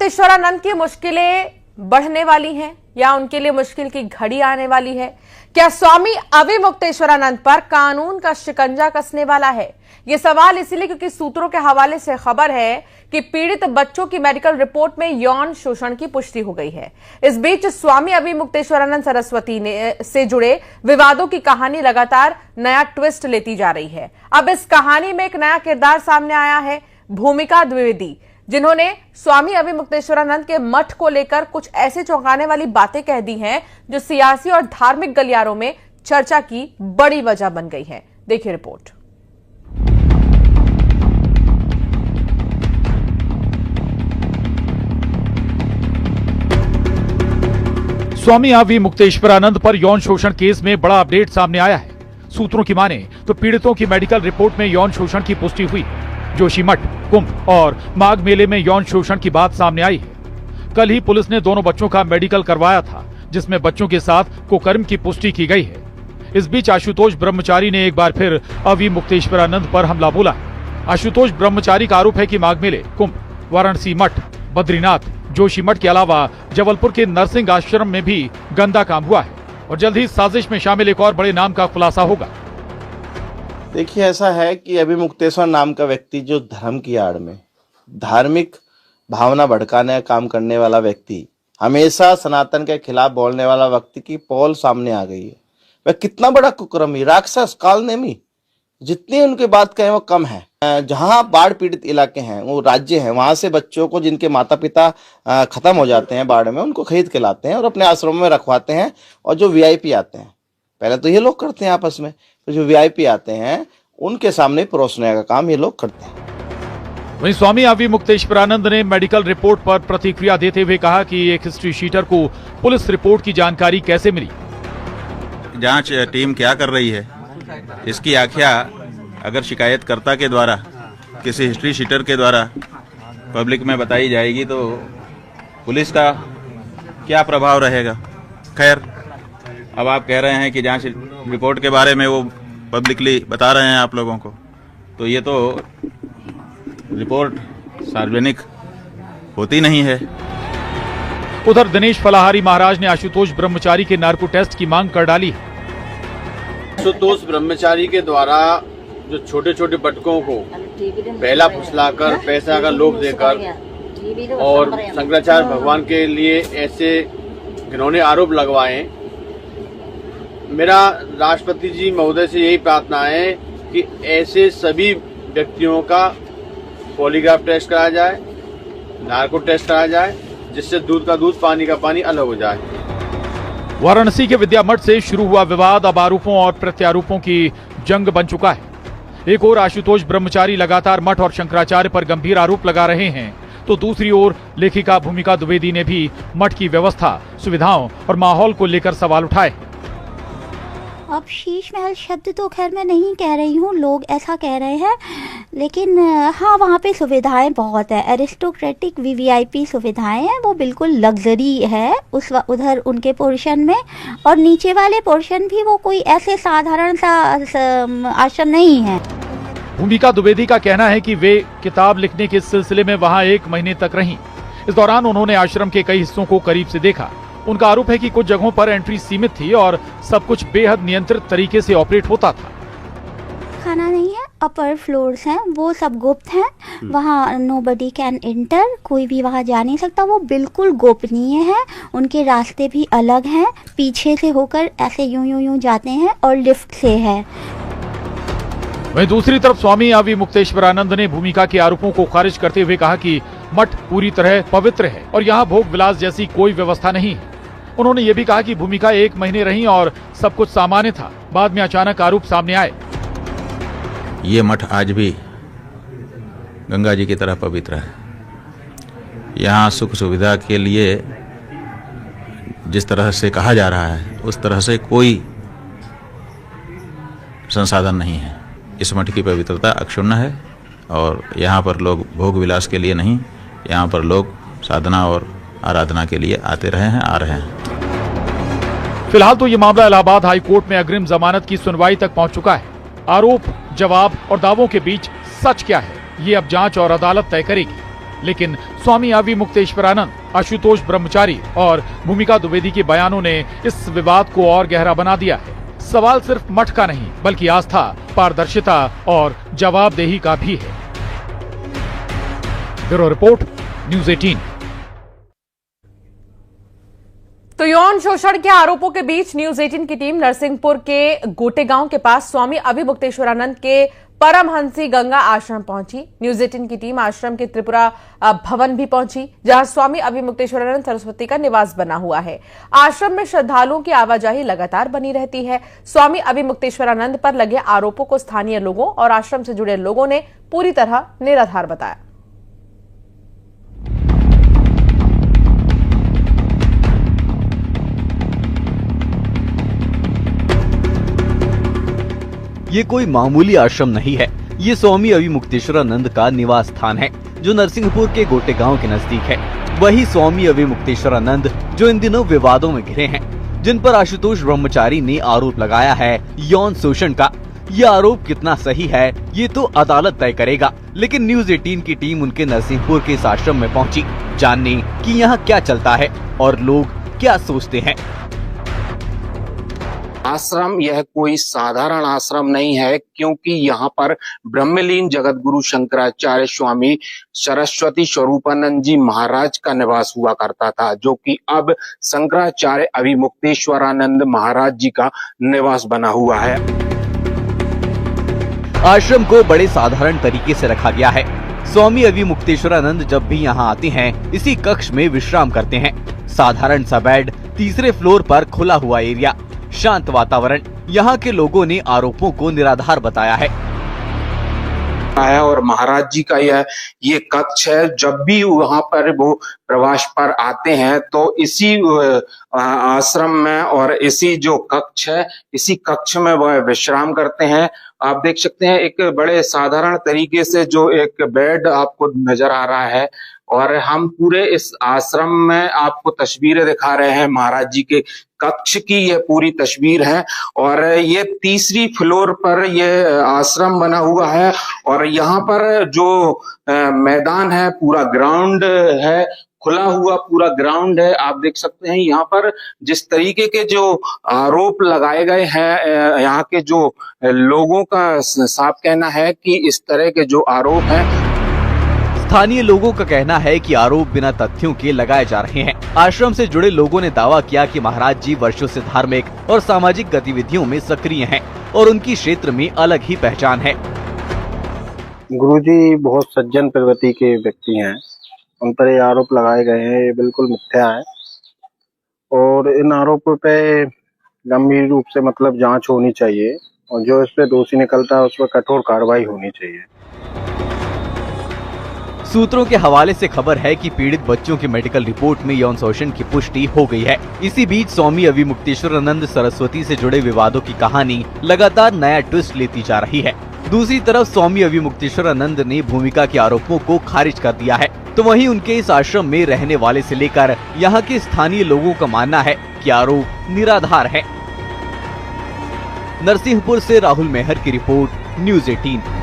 मुक्तेश्वरानंद की मुश्किलें बढ़ने वाली हैं या उनके लिए मुश्किल की घड़ी आने वाली है? क्या स्वामी अभी मुक्तेश्वरानंद पर कानून का शिकंजा कसने वाला है? यह सवाल इसलिए क्योंकि सूत्रों के हवाले से खबर है कि पीड़ित बच्चों की मेडिकल रिपोर्ट में यौन शोषण की पुष्टि हो गई है। इस बीच स्वामी अभी मुक्तेश्वरानंद सरस्वती से जुड़े विवादों की कहानी लगातार नया ट्विस्ट लेती जा रही है। अब इस कहानी में एक नया किरदार सामने आया है, भूमिका द्विवेदी, जिन्होंने स्वामी अभी मुक्तेश्वरानंद के मठ को लेकर कुछ ऐसे चौंकाने वाली बातें कह दी हैं जो सियासी और धार्मिक गलियारों में चर्चा की बड़ी वजह बन गई है। देखिए रिपोर्ट। स्वामी अभी मुक्तेश्वरानंद पर यौन शोषण केस में बड़ा अपडेट सामने आया है। सूत्रों की माने तो पीड़ितों की मेडिकल रिपोर्ट में यौन शोषण की पुष्टि हुई। जोशीमठ, कुंभ और माघ मेले में यौन शोषण की बात सामने आई है। कल ही पुलिस ने दोनों बच्चों का मेडिकल करवाया था, जिसमें बच्चों के साथ कुकर्म की पुष्टि की गई है। इस बीच आशुतोष ब्रह्मचारी ने एक बार फिर अभी मुक्तेश्वरानंद पर हमला बोला। आशुतोष ब्रह्मचारी का आरोप है कि माघ मेले, कुंभ, वाराणसी मठ, बद्रीनाथ, जोशीमठ के अलावा जबलपुर के नरसिंह आश्रम में भी गंदा काम हुआ है और जल्द ही साजिश में शामिल एक और बड़े नाम का खुलासा होगा। देखिए, ऐसा है कि अभी मुक्तेश्वर नाम का व्यक्ति जो धर्म की आड़ में धार्मिक भावना भड़काने का काम करने वाला व्यक्ति, हमेशा सनातन के खिलाफ बोलने वाला व्यक्ति की पोल सामने आ गई है। वह कितना बड़ा कुकर्मी, राक्षस, कालनेमी, जितनी उनकी बात कहें वो कम है। जहां बाढ़ पीड़ित इलाके हैं, वो राज्य हैं, वहां से बच्चों को जिनके माता पिता खत्म हो जाते हैं बाढ़ में, उनको खरीद के लाते हैं और अपने आश्रम में रखवाते हैं। और जो वीआईपी आते हैं, पहले तो ये लोग करते हैं आपस में, तो जो वीआईपी आते हैं उनके सामने परोसने का काम ये लोग करते हैं। वहीं स्वामी अभी मुक्तेश्वरानंद ने मेडिकल रिपोर्ट पर प्रतिक्रिया देते हुए कहा कि एक हिस्ट्री शीटर को पुलिस रिपोर्ट की जानकारी कैसे मिली। जांच टीम क्या कर रही है, इसकी आख्या अगर शिकायतकर्ता के द्वारा, किसी हिस्ट्री शीटर के द्वारा पब्लिक में बताई जाएगी तो पुलिस का क्या प्रभाव रहेगा। खैर, अब आप कह रहे हैं कि जांच रिपोर्ट के बारे में वो पब्लिकली बता रहे हैं आप लोगों को, तो ये तो रिपोर्ट सार्वजनिक होती नहीं है। उधर दिनेश फलाहारी महाराज ने आशुतोष ब्रह्मचारी के नार्को टेस्ट की मांग कर डाली। आशुतोष ब्रह्मचारी के द्वारा जो छोटे छोटे बटकों को पहला फुसलाकर, पैसा का लोभ देकर और शंकराचार्य भगवान के लिए ऐसे घिनौने आरोप लगवाए, मेरा राष्ट्रपति जी महोदय से यही प्रार्थना है कि ऐसे सभी व्यक्तियों का पॉलीग्राफ टेस्ट कराया जाए, नार्को टेस्ट कराया जाए, जिससे दूध का दूध, पानी का पानी अलग हो जाए। वाराणसी के विद्या मठ से शुरू हुआ विवाद अब आरोपों और प्रत्यारोपों की जंग बन चुका है। एक ओर आशुतोष ब्रह्मचारी लगातार मठ और शंकराचार्य पर गंभीर आरोप लगा रहे हैं, तो दूसरी ओर लेखिका भूमिका द्विवेदी ने भी मठ की व्यवस्था, सुविधाओं और माहौल को लेकर सवाल उठाए। अब शीश महल शब्द तो खैर मैं नहीं कह रही हूँ, लोग ऐसा कह रहे हैं, लेकिन हाँ, वहाँ पे सुविधाएं बहुत है, एरिस्टोक्रेटिक वीवीआईपी सुविधाएं हैं, वो बिल्कुल लग्जरी है उधर उनके पोर्शन में। और नीचे वाले पोर्शन भी वो कोई ऐसे साधारण सा आश्रम नहीं है। भूमिका द्विवेदी का कहना है कि वे किताब लिखने के सिलसिले में वहाँ 1 महीने तक रहीं। इस दौरान उन्होंने आश्रम के कई हिस्सों को करीब से देखा। उनका आरोप है कि कुछ जगहों पर एंट्री सीमित थी और सब कुछ बेहद नियंत्रित तरीके से ऑपरेट होता था। खाना नहीं है, अपर फ्लोर्स हैं, वो सब गुप्त हैं, वहाँ नोबडी कैन एंटर, कोई भी वहाँ जा नहीं सकता, वो बिल्कुल गोपनीय है। उनके रास्ते भी अलग हैं, पीछे से होकर ऐसे यूं जाते हैं और लिफ्ट से है। वहीं दूसरी तरफ स्वामी अभी मुक्तेश्वरानंद ने भूमिका के आरोपों को खारिज करते हुए कहा कि मठ पूरी तरह पवित्र है और यहाँ भोग विलास जैसी कोई व्यवस्था नहीं है। उन्होंने ये भी कहा कि भूमिका 1 महीने रही और सब कुछ सामान्य था, बाद में अचानक आरोप सामने आए। ये मठ आज भी गंगा जी की तरह पवित्र है। यहाँ सुख सुविधा के लिए जिस तरह से कहा जा रहा है, उस तरह से कोई संसाधन नहीं है। इस मठ की पवित्रता अक्षुण्ण है और यहाँ पर लोग भोग विलास के लिए नहीं, यहाँ पर लोग साधना और आराधना के लिए आते रहे हैं, आ रहे हैं। फिलहाल तो ये मामला इलाहाबाद हाई कोर्ट में अग्रिम जमानत की सुनवाई तक पहुंच चुका है। आरोप, जवाब और दावों के बीच सच क्या है, ये अब जांच और अदालत तय करेगी। लेकिन स्वामी अवि मुक्तेश्वरानंद, आशुतोष ब्रह्मचारी और भूमिका द्विवेदी के बयानों ने इस विवाद को और गहरा बना दिया है। सवाल सिर्फ मठ का नहीं बल्कि आस्था, पारदर्शिता और जवाबदेही का भी है। Bureau report, news 18। तो यौन शोषण के आरोपों के बीच न्यूज़ 18 की टीम नरसिंहपुर के गोटे गांव के पास स्वामी अवि मुक्तेश्वरानंद के परमहंसी गंगा आश्रम पहुंची। न्यूज़ 18 की टीम आश्रम के त्रिपुरा भवन भी पहुंची, जहां स्वामी अवि मुक्तेश्वरानंद सरस्वती का निवास बना हुआ है। आश्रम में श्रद्धालुओं की आवाजाही लगातार बनी रहती है। स्वामी अवि मुक्तेश्वरानंद पर लगे आरोपों को स्थानीय लोगों और आश्रम से जुड़े लोगों ने पूरी तरह निराधार बताया। ये कोई मामूली आश्रम नहीं है, ये स्वामी अवि मुक्तेश्वरानंद का निवास स्थान है जो नरसिंहपुर के गोटे गांव के नजदीक है। वही स्वामी अवि मुक्तेश्वरानंद जो इन दिनों विवादों में घिरे हैं, जिन पर आशुतोष ब्रह्मचारी ने आरोप लगाया है यौन शोषण का। ये आरोप कितना सही है ये तो अदालत तय करेगा, लेकिन न्यूज़ 18 की टीम उनके नरसिंहपुर के इस आश्रम में पहुंची जानने कि यहाँ क्या चलता है और लोग क्या सोचते हैं। आश्रम यह कोई साधारण आश्रम नहीं है, क्योंकि यहाँ पर ब्रह्मलीन जगत गुरु शंकराचार्य स्वामी सरस्वती स्वरूपानंद जी महाराज का निवास हुआ करता था, जो कि अब शंकराचार्य अवि मुक्तेश्वरानंद महाराज जी का निवास बना हुआ है। आश्रम को बड़े साधारण तरीके से रखा गया है। स्वामी अवि मुक्तेश्वरानंद जब भी यहाँ आते हैं इसी कक्ष में विश्राम करते हैं। साधारण सा बेड, तीसरे फ्लोर पर खुला हुआ एरिया, शांत वातावरण। यहाँ के लोगों ने आरोपों को निराधार बताया है और महाराज जी का ये कक्ष है। जब भी वहां पर वो प्रवास पर आते हैं तो इसी आश्रम में और इसी जो कक्ष है, इसी कक्ष में वह विश्राम करते हैं। आप देख सकते हैं एक बड़े साधारण तरीके से जो एक बेड आपको नजर आ रहा है, और हम पूरे इस आश्रम में आपको तस्वीरें दिखा रहे हैं। महाराज जी के कक्ष की ये पूरी तस्वीर है, और ये तीसरी फ्लोर पर ये आश्रम बना हुआ है। और यहाँ पर जो मैदान है, पूरा ग्राउंड है, खुला हुआ पूरा ग्राउंड है। आप देख सकते हैं यहाँ पर जिस तरीके के जो आरोप लगाए गए हैं, यहाँ के जो लोगों का साफ कहना है कि इस तरह के जो आरोप हैं। स्थानीय लोगों का कहना है कि आरोप बिना तथ्यों के लगाए जा रहे हैं। आश्रम से जुड़े लोगों ने दावा किया कि महाराज जी वर्षों से धार्मिक और सामाजिक गतिविधियों में सक्रिय हैं और उनकी क्षेत्र में अलग ही पहचान है। गुरुजी बहुत सज्जन प्रवृत्ति के व्यक्ति हैं, उन पर ये आरोप लगाए गए हैं, ये बिल्कुल मिथ्या है। और इन आरोपों पे गंभीर रूप से जांच होनी चाहिए, और जो इस पे दोषी निकलता है उस पर कठोर कार्रवाई होनी चाहिए। सूत्रों के हवाले से खबर है कि पीड़ित बच्चों की मेडिकल रिपोर्ट में यौन शोषण की पुष्टि हो गई है। इसी बीच स्वामी अवि मुक्तेश्वरानंद सरस्वती से जुड़े विवादों की कहानी लगातार नया ट्विस्ट लेती जा रही है। दूसरी तरफ स्वामी अवि मुक्तेश्वरानंद ने भूमिका के आरोपों को खारिज कर दिया है, तो वहीं उनके इस आश्रम में रहने वाले से लेकर यहाँ के स्थानीय लोगों का मानना है कि आरोप निराधार है। नरसिंहपुर से राहुल मेहर की रिपोर्ट, न्यूज़ 18।